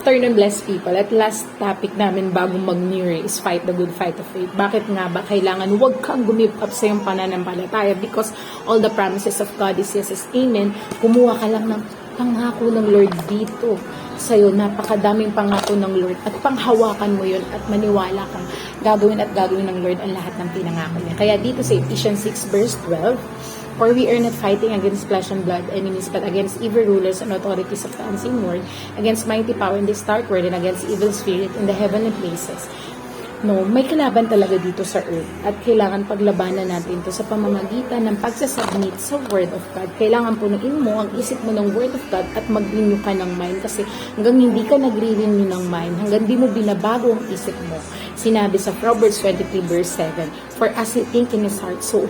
afternoon, blessed people. At last topic namin bago mag-New Year is fight the good fight of faith. Bakit nga ba kailangan huwag kang give up sa iyong pananampalataya? Because all the promises of God is yes, is amen. Kumuha ka lang ng pangako ng Lord dito sa'yo. Napakadaming pangako ng Lord. At panghawakan mo yun at maniwala kang gagawin ng Lord ang lahat ng pinangako niya. Kaya dito sa Ephesians 6 verse 12, for we are not fighting against flesh and blood enemies, but against evil rulers and authorities of the unseen world, against mighty power in this dark world, and against evil spirit in the heavenly places. No, may kalaban talaga dito sa earth. At kailangan paglabanan natin ito sa pamamagitan ng pagsasubmit sa Word of God. Kailangan punuin mo ang isip mo ng Word of God at mag-renew ka ng mind. Kasi hanggang hindi ka nagre-renew ng mind, hanggang di mo binabago ang isip mo. Sinabi sa Proverbs 23 verse 7, for as he think in his heart, so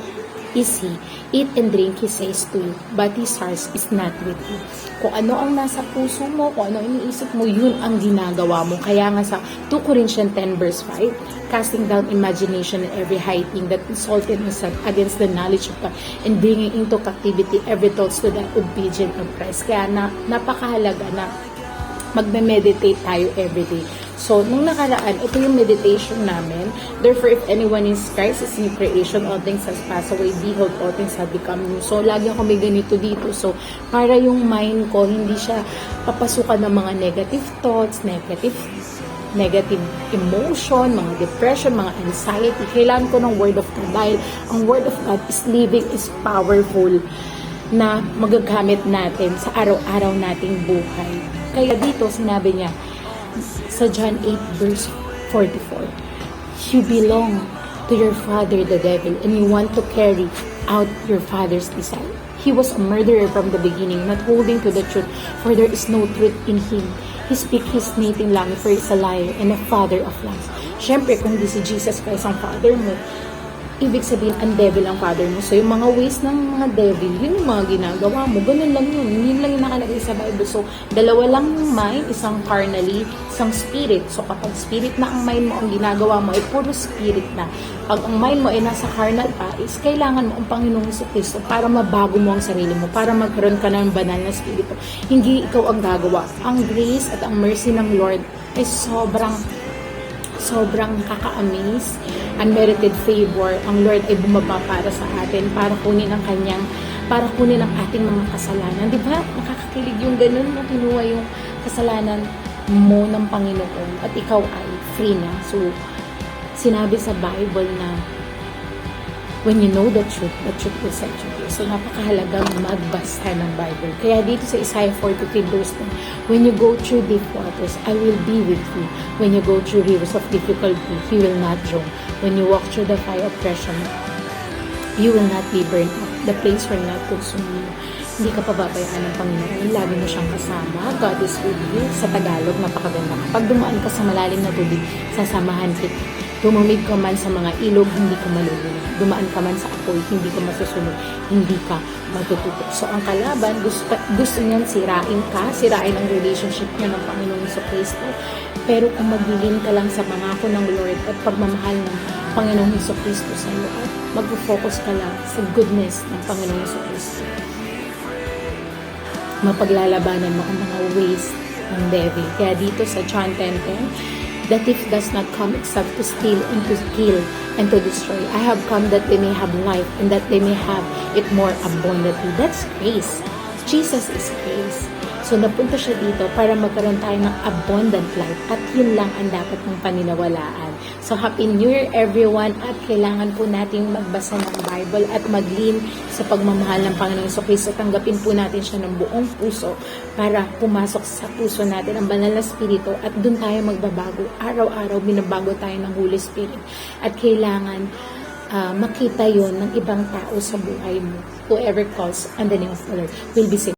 is he. Eat and drink, he says to you, but his heart is not with you. Kung ano ang nasa puso mo, kung ano ang iniisip mo, yun ang ginagawa mo. Kaya nga sa 2 Corinthians 10 verse 5, casting down imagination and every high thing that exalted itself against the knowledge of God, and bringing into captivity every thought to the obedience of Christ. Kaya napakahalaga na magme-meditate tayo everyday. So, nung nakaraan, ito yung meditation namin. Therefore, if anyone is Christ is new creation, all things has passed away, behold, all things have become new. So, lagi ako may ganito dito. So, para yung mind ko, hindi siya papasukan ng mga negative thoughts, negative emotion, mga depression, mga anxiety. Kailangan ko ng Word of God dahil ang Word of God is living, is powerful na magagamit natin sa araw-araw nating buhay. Kaya dito, sinabi niya, sa John 8 verse 44, you belong to your father the devil and you want to carry out your father's desire. He was a murderer from the beginning, not holding to the truth, for there is no truth in him. He speaks his native language, for he is a liar and a father of lies. Siyempre, kung di si Jesus Christ ang father mo, ibig sabihin, ang devil ang father mo. So, yung mga ways ng mga devil, yun yung mga ginagawa mo. Ganun lang yun. Yun lang yung nakalagay sa Bible. So, dalawa lang yung mind, isang carnally, isang spirit. So, kapag spirit na ang mind mo, ang ginagawa mo ay puro spirit na. Pag ang mind mo ay nasa carnal pa, is kailangan mo ang Panginoong Jesucristo para mabago mo ang sarili mo, para magkaroon ka ng banal na spirito. Hindi ikaw ang gagawa. Ang grace at ang mercy ng Lord ay sobrang nakaka-amaze. Unmerited favor, ang Lord ay bumaba para sa atin, para kunin ang ating mga kasalanan. Di ba? Nakakakilig yung ganun na kinuha yung kasalanan mo ng Panginoon at ikaw ay free na. So, sinabi sa Bible na when you know the truth will set you free. So, napakahalagang magbasa ng Bible. Kaya dito sa Isaiah 43 verse 10, when you go through deep waters, I will be with you. When you go through rivers of difficulty, He will not drown. When you walk through the fire of oppression, you will not be burned up. The place will not consume you. Hindi ka pababayaan ng Panginoon. Lagi mo siyang kasama. God is with you. Sa Tagalog, napakaganda. Kapag dumaan ka sa malalim na tubig, sasamahan kita. Tumamig ka man sa mga ilog, hindi ka malulunod. Dumaan ka man sa apoy, hindi ka masusunod, hindi ka matututo. So, ang kalaban, gusto niyan sirain ang relationship niya ng Panginoong Jesucristo. Pero kung maglilin ka lang sa pangako ng Lord at pagmamahal ng Panginoong Jesucristo sa iyo, at mag-focus ka lang sa goodness ng Panginoong Jesucristo, mapaglalabanan mo ang mga ways ng devil. Kaya dito sa John 10:10, the thief does not come except to steal and to kill and to destroy. I have come that they may have life and that they may have it more abundantly. That's grace. Jesus is grace. So, napunta siya dito para magkaroon tayo ng abundant life at yun lang ang dapat mong paniniwalaan. So, Happy New Year everyone at kailangan po natin magbasa ng Bible at mag-lean sa pagmamahal ng Panginoong Jesucristo. Tanggapin po natin siya ng buong puso para pumasok sa puso natin ang banal na spirito at dun tayo magbabago. Araw-araw binabago tayo ng Holy Spirit at kailangan makita yon ng ibang tao sa buhay mo. Whoever calls on the name of the Lord will be saved.